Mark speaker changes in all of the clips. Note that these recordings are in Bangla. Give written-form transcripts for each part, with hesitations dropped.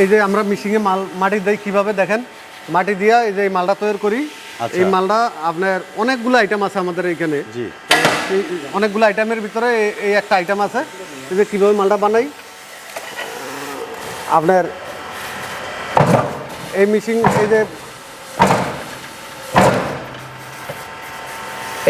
Speaker 1: এই যে আমরা মেশিনে মাটি দেই কিভাবে দেখেন, মাটি দিয়া এই যে এই মালটা তৈরি করি। এই মালটা আপনার অনেকগুলো আইটেম আছে আমাদের এইখানে।
Speaker 2: জি,
Speaker 1: অনেকগুলো আইটেমের ভিতরে এই একটা আইটেম আছে। এই যে কীভাবে মালটা বানাই আপনার এই মেশিন,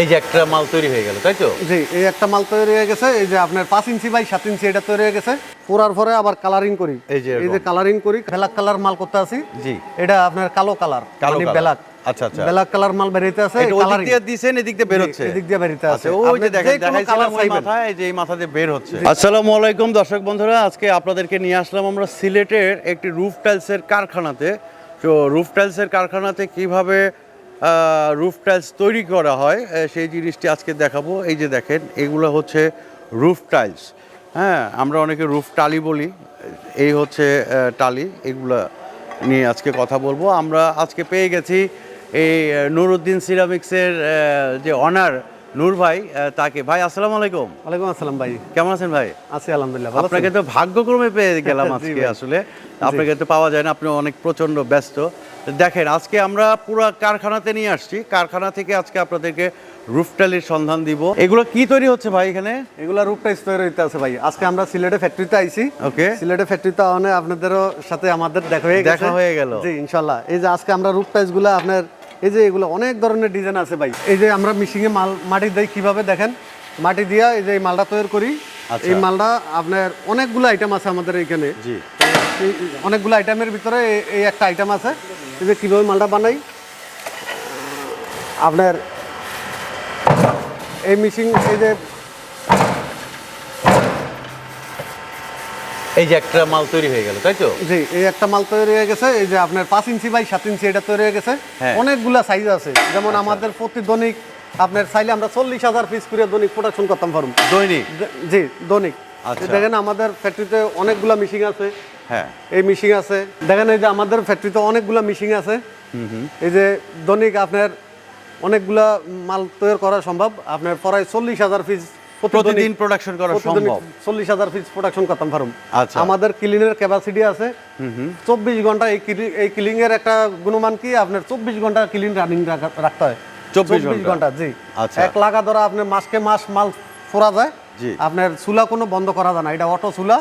Speaker 2: এই যে একটা মাল তৈরি হয়ে গেল, তাই তো?
Speaker 1: জি, এই একটা মাল তৈরি হয়ে গেছে। এই যে আপনার 5 ইঞ্চি বাই 7 ইঞ্চি এটা তৈরি হয়ে গেছে। পুরার পরে আবার কালারিং করি। এই যে কালারিং করি, ব্ল্যাক কালার মাল করতে আসি।
Speaker 2: জি,
Speaker 1: এটা আপনার কালো কালার, মানে ব্ল্যাক।
Speaker 2: আচ্ছা আচ্ছা,
Speaker 1: ব্ল্যাক কালার মাল বেরিয়ে আছে।
Speaker 2: এটা ওদিক দিয়ে দিবেন, এদিক দিয়ে বের হচ্ছে।
Speaker 1: এদিক দিয়ে বেরিয়ে আছে।
Speaker 2: ওই যে দেখেন, দেখাইছিলাম ওই মাথায়, এই যে এই মাথা দিয়ে বের হচ্ছে। আসসালামু আলাইকুম দর্শক বন্ধুরা, আজকে আপনাদেরকে নিয়ে আসলাম আমরা সিলেটের একটি রুফ টাইলসের কারখানাতে। তো রুফ টাইলসের কারখানাতে কিভাবে রুফ টাইলস তৈরি করা হয় সেই জিনিসটি আজকে দেখাবো। এই যে দেখেন, এগুলো হচ্ছে রুফ টাইলস। হ্যাঁ, আমরা অনেকে রুফ টালি বলি, এই হচ্ছে টালি। এগুলা নিয়ে আজকে কথা বলবো। আমরা আজকে পেয়ে গেছি এই নুরউদ্দিন সিরামিক্সের যে অনার নূর ভাই, তাকে। ভাই আসসালামু আলাইকুম।
Speaker 1: ওয়ালাইকুম আসসালাম ভাই,
Speaker 2: কেমন আছেন ভাই?
Speaker 1: আছি আলহামদুলিল্লাহ।
Speaker 2: আপনাকে তো ভাগ্যক্রমে পেয়ে গেলাম আজকে। আসলে আপনাকে তো পাওয়া যায় না, আপনি অনেক প্রচণ্ড ব্যস্ত। দেখেন, আজকে আমরা পুরো কারখানাতে নিয়ে আসছি। কারখানা থেকে আজকে আপনাদেরকে রুফ টাইলের সন্ধান দিব। এগুলো কি তৈরি হচ্ছে ভাই এখানে?
Speaker 1: এগুলা রুফ টাইলস তৈরি হইতে আছে ভাই। আজকে আমরা সিলেটে ফ্যাক্টরিতে আইছি।
Speaker 2: ওকে,
Speaker 1: সিলেটে ফ্যাক্টরিতে আনে আপনাদেরও সাথে আমাদের দেখা
Speaker 2: হয়ে গেল।
Speaker 1: জি, ইনশাআল্লাহ। এই যে আজকে আমরা রুফ টাইলস গুলা আপনার, এই যে এগুলো অনেক ধরনের ডিজাইন আছে ভাই। এই যে আমরা মেশিনে মাটি দেই কিভাবে দেখেন, মাটি দিয়া এই যে এই মালটা তৈরি করি। এই মালটা আপনার অনেকগুলো আইটেম আছে আমাদের এইখানে।
Speaker 2: জি,
Speaker 1: অনেকগুলো আইটেমের ভিতরে এই একটা আইটেম আছে। এই যে কীভাবে মালটা বানাই আপনার এই মেশিন,
Speaker 2: এই যে একটা মাল তৈরি হয়ে গেল, তাই তো?
Speaker 1: জি, এই একটা মাল তৈরি হয়ে গেছে। এই যে আপনার 5 ইঞ্চি বাই 7 ইঞ্চি এটা তৈরি হয়ে গেছে। অনেকগুলা সাইজ আছে। যেমন আমাদের প্রতি দৈনিক আপনার চাইলে আমরা 40,000 পিস করে দৈনিক প্রোডাকশন করতাম পারব।
Speaker 2: দৈনিক?
Speaker 1: জি, দৈনিক। দেখেন আমাদের ফ্যাক্টরিতে অনেকগুলা মেশিন আছে।
Speaker 2: হ্যাঁ,
Speaker 1: এই মেশিন আছে। দেখেন এই যে আমাদের ফ্যাক্টরিতে অনেকগুলা মেশিন আছে। এই যে দৈনিক আপনার অনেকগুলা মাল তৈরি করা সম্ভব। আপনার প্রায় 40,000 পিস
Speaker 2: প্রতিদিন প্রোডাকশন করা সম্ভব।
Speaker 1: 40,000 পিস প্রোডাকশন করতাম পারব।
Speaker 2: আচ্ছা,
Speaker 1: আমাদের ক্লিনের ক্যাপাসিটি আছে 24 ঘন্টা। এই ক্লিং এর একটা গুণমান কি, আপনার 24 ঘন্টা ক্লিন রানিং রাখতে হয়। 24 ঘন্টা। জি,
Speaker 2: আচ্ছা।
Speaker 1: এক লাগা ধরা আপনার মাসকে মাস মাল ফোরা যায়। আপনার চুলা কোনো বন্ধ করা যায় না, এটা অটো চুলা।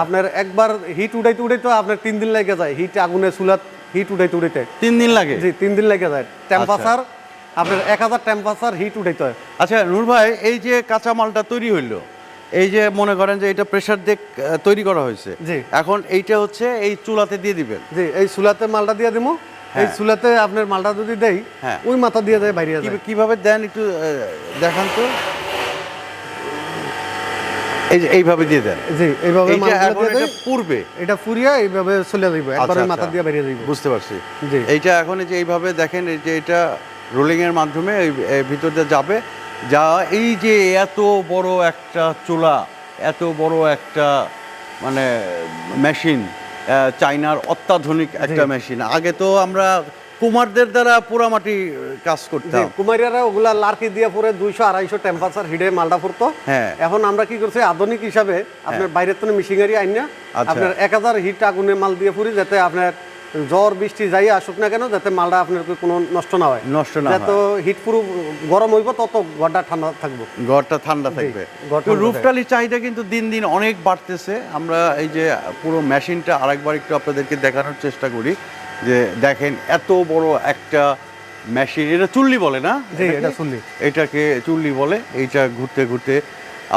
Speaker 1: আপনার একবার হিট উঠাইতে আপনার 3 দিন লেগে যায়। হিট আগুনে চুলা হিট উঠাইতে
Speaker 2: 3 দিন লাগে?
Speaker 1: জি, 3 দিন লেগে যায়। টেম্পারেচার আপনার 1000 টেম্পারেচার হিট উঠাইতে হয়।
Speaker 2: আচ্ছা নূর ভাই, এই যে কাঁচা মালটা তৈরি হইলো, এই যে মনে করেন যে এটা প্রেসার দিয়ে তৈরি করা হয়েছে,
Speaker 1: জি,
Speaker 2: এখন এইটা হচ্ছে এই চুলাতে দিয়ে দিবেন?
Speaker 1: জি, এই চুলাতে মালটা দিয়ে দিব। এই চুলাতে আপনার মালটা যদি দেই, ওই মাথা দিয়ে দেয় বাইরে যায়।
Speaker 2: কিভাবে দেন একটু দেখান তো। এই যে এইভাবে দিয়ে দেন?
Speaker 1: জি, এইভাবে
Speaker 2: মালটা দিয়ে পুরবে,
Speaker 1: এটা পুরিয়া এইভাবে চলে যাইব, একবার মাথা দিয়ে বাইরে যাইব।
Speaker 2: বুঝতে পারছি।
Speaker 1: জি,
Speaker 2: এইটা এখন এই যে এইভাবে দেখেন, এই যে এটা রোলিং এর মাধ্যমে এই ভিতর দিয়ে যাবে। যা এই যে এত বড় একটা চুলা, এত বড় একটা মানে মেশিন, চাইনার অত্যাধুনিক একটা মেশিন। আগে তো আমরা কুমারদের দ্বারা পোড়ামাটি কাজ করতাম।
Speaker 1: কুমারিয়ারা ওগুলা লার্কি দিয়ে পুরো 200-250 টেম্পারেচার হিটে মালটা ফুরতো। এখন আমরা কি করছি, আধুনিক হিসাবে আপনার বাইরের তো মেশিনারি আইনা আপনার 1000 হিট আগুনে মাল দিয়ে ফুরি, যাতে আপনার ঝড় বৃষ্টি যাই আসুক না কেন, যাতে মালটা আপনার কোনো নষ্ট না হয়। যত হিট পুরো গরম হইব তত ঘরটা ঠান্ডা থাকবে।
Speaker 2: ঘরটা ঠান্ডা থাকবে। রুফটালির চাহিদা কিন্তু দিন দিন অনেক বাড়তেছে। আমরা এই যে পুরো মেশিনটা আরেকবার একটু আপনাদেরকে দেখানোর চেষ্টা করি। যে দেখেন এত বড় একটা মেশিন, এটা চুল্লি বলে না?
Speaker 1: জি, এটা চুল্লি।
Speaker 2: এটাকে চুল্লি বলে। এইটা ঘুরতে ঘুরতে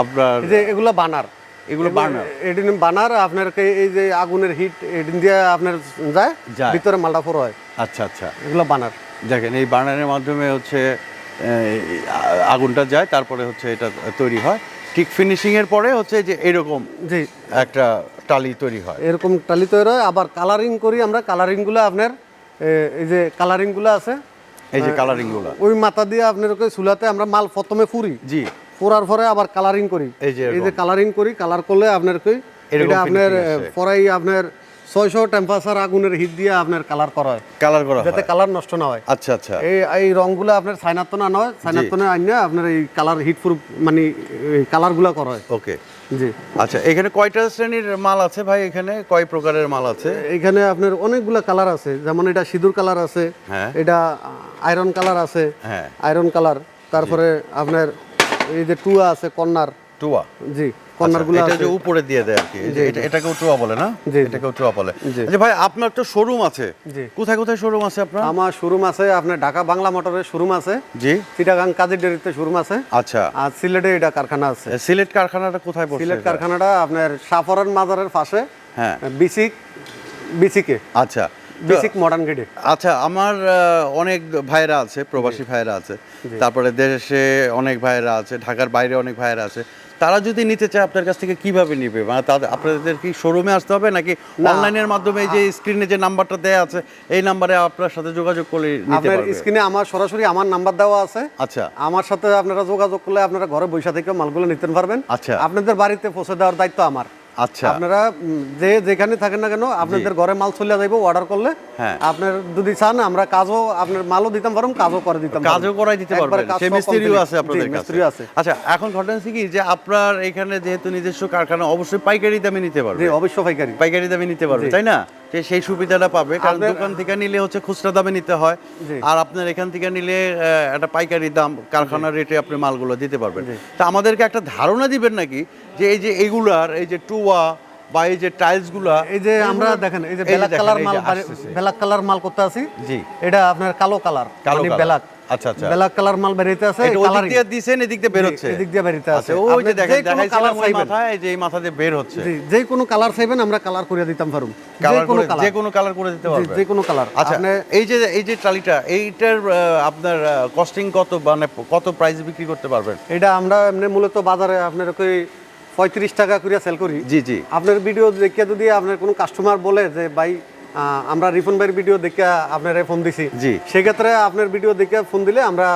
Speaker 2: আপনার
Speaker 1: যে এগুলো বানার,
Speaker 2: এগুলো বানার,
Speaker 1: এদিন বানার আপনার এই যে আগুনের হিট এদিন দিয়ে আপনার যায় ভিতরে মালটা ফোর হয়।
Speaker 2: আচ্ছা আচ্ছা,
Speaker 1: এগুলো বানার।
Speaker 2: দেখেন এই বানারের মাধ্যমে হচ্ছে আগুনটা যায়, তারপরে হচ্ছে এটা তৈরি হয়। ঠিক ফিনিশিং এর পরে হচ্ছে যে এরকম জি একটা টালি তৈরি হয়।
Speaker 1: এরকম টালি তৈরি হয়। আবার কালারিং করি আমরা। কালারিংগুলো আপনার এই যে কালারিংগুলো আছে,
Speaker 2: এই যে কালারিংগুলো
Speaker 1: ওই মাথা দিয়ে আপনার চুলাতে আমরা মাল প্রথমে ফুরি।
Speaker 2: জি,
Speaker 1: পোড়ার পরে আবার কালারিং করি। এই যে কালারিং করি, কালার করলে আপনার এটা আপনার পরাই আপনার 600 টেম্পারেচার আগুনের হিট দিয়ে আপনার কালার করা হয়, যাতে কালার নষ্ট না হয়।
Speaker 2: আচ্ছা আচ্ছা,
Speaker 1: এই রংগুলো আপনার চায়নার তো না হয়, চায়নার তো আইনা আপনার এই কালার হিট প্রুফ মানে এই কালারগুলো করা হয়।
Speaker 2: ওকে।
Speaker 1: জি।
Speaker 2: আচ্ছা, এখানে কয়টা শ্রেণীর মাল আছে ভাই? এখানে কয় প্রকারের মাল আছে?
Speaker 1: এখানে আপনার অনেকগুলো কালার আছে, যেমন এটা সিঁদুর কালার আছে,
Speaker 2: হ্যাঁ।
Speaker 1: এটা আয়রন কালার আছে,
Speaker 2: হ্যাঁ।
Speaker 1: আয়রন কালার, তারপরে আপনার এই যে টুয়া আছে, কর্নার।
Speaker 2: টুয়া?
Speaker 1: জি, কর্নারগুলো
Speaker 2: এটা
Speaker 1: আছে।
Speaker 2: যে উপরে দিয়ে দেয় আর কি, এটাকেও টুয়া বলে না?
Speaker 1: জি, জি।
Speaker 2: এটাকেও টুয়া বলে।
Speaker 1: জি।
Speaker 2: আচ্ছা ভাই, আপনার তো শোরুম আছে।
Speaker 1: জি।
Speaker 2: কোথায় কোথায় শোরুম আছে আপনার?
Speaker 1: আমার শোরুম আছে আপনার ঢাকা বাংলা মোটরের শোরুম আছে,
Speaker 2: জি।
Speaker 1: চিটাগাং কাজী ডেরিতে শোরুম আছে,
Speaker 2: আচ্ছা।
Speaker 1: আর সিলেটে এটা কারখানা আছে।
Speaker 2: সিলেট কারখানাটা কোথায় পড়ছে?
Speaker 1: সিলেট কারখানাটা আপনার শাহপরান মাজারের পাশে,
Speaker 2: হ্যাঁ।
Speaker 1: বিসিকে।
Speaker 2: আচ্ছা।
Speaker 1: বেসিক মডার্ন গেটে।
Speaker 2: আচ্ছা, আমার অনেক ভাইরা আছে, প্রবাসী ভাইরা আছে, তারপরে দেশে অনেক ভাইরা আছে, ঢাকার বাইরে অনেক ভাইরা আছে। তারা যদি নিতে চায় আপনার কাছ থেকে কিভাবে নিবে? মানে তাদের আপনাদের কি শোরুমে আসতে হবে নাকি অনলাইনের মাধ্যমে এই যে স্ক্রিনে যে নাম্বারটা দেয়া আছে এই নাম্বারে আপনার সাথে যোগাযোগ করলে নিতে
Speaker 1: আপনার
Speaker 2: পারবে?
Speaker 1: স্ক্রিনে আমার সরাসরি আমার নাম্বার দেওয়া আছে।
Speaker 2: আচ্ছা।
Speaker 1: আমার সাথে আপনারা যোগাযোগ করলে আপনারা ঘরে বসে থেকে মালগুলো নিতে পারবেন।
Speaker 2: আচ্ছা।
Speaker 1: আপনাদের বাড়িতে পৌঁছে দেওয়ার দায়িত্ব আমার।
Speaker 2: আচ্ছা।
Speaker 1: আপনারা যে যেখানে থাকেন না কেন, আপনাদের ঘরে মাল চলে যাইবো অর্ডার করলে।
Speaker 2: হ্যাঁ।
Speaker 1: আপনার যদি চান আমরা কাজও আপনার মালও দিতাম পারুম, কাজও করে দিতাম পারুম।
Speaker 2: কাজও করাই দিতে
Speaker 1: একবারে
Speaker 2: পারবেন,
Speaker 1: কাজ
Speaker 2: সে
Speaker 1: সব
Speaker 2: মিস্ত্রিও
Speaker 1: complete।
Speaker 2: আছে আপনাদের
Speaker 1: জি,
Speaker 2: কাছে?
Speaker 1: মিস্ত্রিও আছে।
Speaker 2: আচ্ছা, এখন ঘটনা হচ্ছে কি যে আপনার এখানে যেহেতু নিজস্ব কারখানা, অবশ্যই পাইকারি দামে নিতে পারবে।
Speaker 1: জি, অবশ্য পাইকারি।
Speaker 2: পাইকারি দামে নিতে পারবে, তাই না? যে সেই সুবিধাটা পাবে, কারণ দোকান থেকে নিলে হচ্ছে খুচরা দামে নিতে হয়,
Speaker 1: জি।
Speaker 2: আর আপনার এখান থেকে নিলে একটা পাইকারি দাম, কারখানার রেটে আপনি মালগুলো দিতে পারবেন। তা আমাদেরকে একটা ধারণা দিবেন নাকি যে এই যে এগুলার এই যে টুয়া বা এই যে টাইলস গুলা,
Speaker 1: এই যে আমরা দেখেন এই যে ব্ল্যাক কালার মাল, ব্ল্যাক কালার মাল করতে আছি।
Speaker 2: জি।
Speaker 1: এটা আপনার কালো কালার, মানে ব্ল্যাক।
Speaker 2: আচ্ছা আচ্ছা।
Speaker 1: ব্ল্যাক কালার মাল বেরিতে আছে,
Speaker 2: এটা ওই দিক দিয়ে দিছেন, এদিক দিয়ে বের হচ্ছে।
Speaker 1: এদিক দিয়ে বেরিতে আছে।
Speaker 2: ওই যে দেখেন,
Speaker 1: কালার
Speaker 2: দেখাইছিলাম ওই
Speaker 1: চাইবেন,
Speaker 2: মাথায়, এই যে এই মাথা দিয়ে বের হচ্ছে।
Speaker 1: জি, যে কোনো কালার চাইবেন আমরা কালার করে দিতাম পারুম।
Speaker 2: যে কোনো কালার করে দিতে পারবেন।
Speaker 1: যে কোনো কালার।
Speaker 2: আচ্ছা, এই যে ট্রলিটা, এইটার আপনার কস্টিং কত, মানে কত প্রাইস বিক্রি করতে পারবেন?
Speaker 1: এটা আমরা এমনি মূলত বাজারে আপনার কই 35 টাকা করে সেল করি।
Speaker 2: জি জি।
Speaker 1: আপনার ভিডিও দেখে যদি আপনার কোনো কাস্টমার বলে যে ভাই আমরা রিফন ভাইয়ের ভিডিও দেখে আপনার ফোন দিছি,
Speaker 2: জি,
Speaker 1: সেক্ষেত্রে আপনার ভিডিও দেখে ফোন দিলে আমরা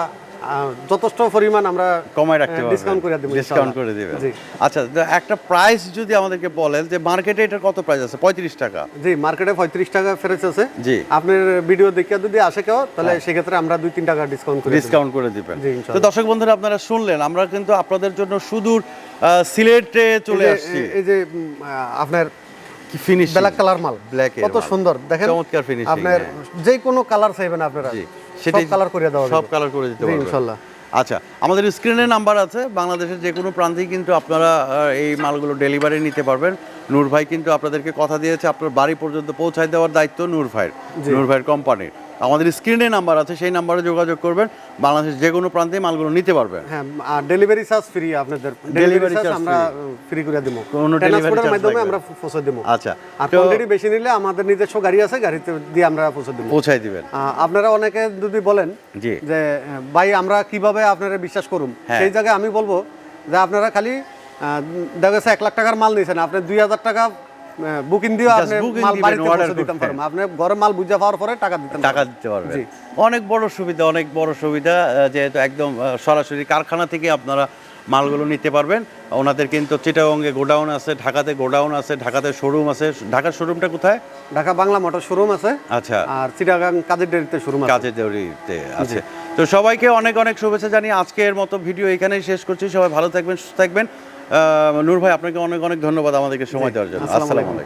Speaker 1: যথেষ্ট পরিমাণ আমরা
Speaker 2: কমায় রাখতে পারবো,
Speaker 1: ডিসকাউন্ট করে দেব।
Speaker 2: ডিসকাউন্ট করে দিবেন।
Speaker 1: জি।
Speaker 2: আচ্ছা, তো একটা প্রাইস যদি আমাদেরকে বলেন যে মার্কেটে এটার কত প্রাইস আছে? 35 টাকা।
Speaker 1: জি, মার্কেটে 35 টাকা ফেরত আছে।
Speaker 2: জি।
Speaker 1: আপনার ভিডিও দেখে যদি আসে কেউ, তাহলে সেক্ষেত্রে আমরা 2-3 টাকা ডিসকাউন্ট করে
Speaker 2: দিবেন।
Speaker 1: জি,
Speaker 2: তো দর্শক বন্ধুরা, আপনারা শুনলেন, আমরা কিন্তু আপনাদের জন্য সুদূর সিলেটে চলে আসছি।
Speaker 1: এই যে আপনার
Speaker 2: কি ফিনিশ,
Speaker 1: ব্ল্যাক কালার মাল,
Speaker 2: ব্ল্যাক
Speaker 1: কত সুন্দর দেখেন,
Speaker 2: চমৎকার ফিনিশিং।
Speaker 1: আপনার যে কোনো কালার চাইবেন আপনারা, সব কালার করে দেওয়া যাবে,
Speaker 2: সব কালার করে দিতে পারবেন
Speaker 1: ইনশাআল্লাহ।
Speaker 2: আচ্ছা, আমাদের স্ক্রিনে নাম্বার আছে, বাংলাদেশের যে কোনো প্রান্তেই কিন্তু আপনারা এই মালগুলো ডেলিভারি নিতে পারবেন। নূর ভাই কিন্তু আপনাদেরকে কথা দিয়েছে আপনার বাড়ি পর্যন্ত পৌঁছায় দেওয়ার দায়িত্ব নূর ভাইয়ের কোম্পানির। আমাদের স্ক্রিনে নাম্বার আছে, সেই নাম্বারে যোগাযোগ করবেন, বাংলাদেশের যে কোনো প্রান্তে মালগুলো নিতে পারবেন।
Speaker 1: হ্যাঁ, আর ডেলিভারি চার্জ ফ্রি, আপনাদের ডেলিভারি চার্জ আমরা ফ্রি করে দেব, কোনো ডেলিভারি চার্জের মাধ্যমে আমরা পৌঁছে দেব।
Speaker 2: আচ্ছা,
Speaker 1: আর কোয়ান্টিটি বেশি নিলে আমাদের নিজস্ব গাড়ি আছে, গাড়িতে দিয়ে আমরা পৌঁছাই দিবেন। আপনারা অনেকে যদি বলেন যে ভাই আমরা কিভাবে আপনারা বিশ্বাস করুন, সেই জায়গায় আমি বলবো যে আপনারা খালি দেখা যাচ্ছে 1 লাখ টাকার মাল নিয়েছেন, আপনি 2000 টাকা বুকিং দিয়ে আপনি মাল বাড়িতে পৌঁছে দিতে পারবেন। আপনি ঘরে মাল বুঝা পাওয়ার পরে টাকা দিতে পারবেন।
Speaker 2: অনেক বড় সুবিধা, যেহেতু একদম সরাসরি কারখানা থেকে আপনারা মালগুলো নিতে পারবেন। ওনাদের কিন্তু চিটাগংয়ে গোডাউন আছে, ঢাকাতে গোডাউন আছে, ঢাকাতে শোরুম আছে। ঢাকার শোরুমটা কোথায়?
Speaker 1: ঢাকা বাংলা মোটর শোরুম আছে।
Speaker 2: আচ্ছা।
Speaker 1: আর চিটাগাং কাজের ডেরিতে শোরুম আছে।
Speaker 2: কাজের ডেরিতে আছে। তো সবাইকে অনেক অনেক শুভেচ্ছা জানিয়ে আজকের মতো ভিডিও এখানেই শেষ করছি। সবাই ভালো থাকবেন, সুস্থ থাকবেন। নূর ভাই, আপনাকে অনেক অনেক ধন্যবাদ আমাদেরকে সময় দেওয়ার জন্য। আসসালামু আলাইকুম।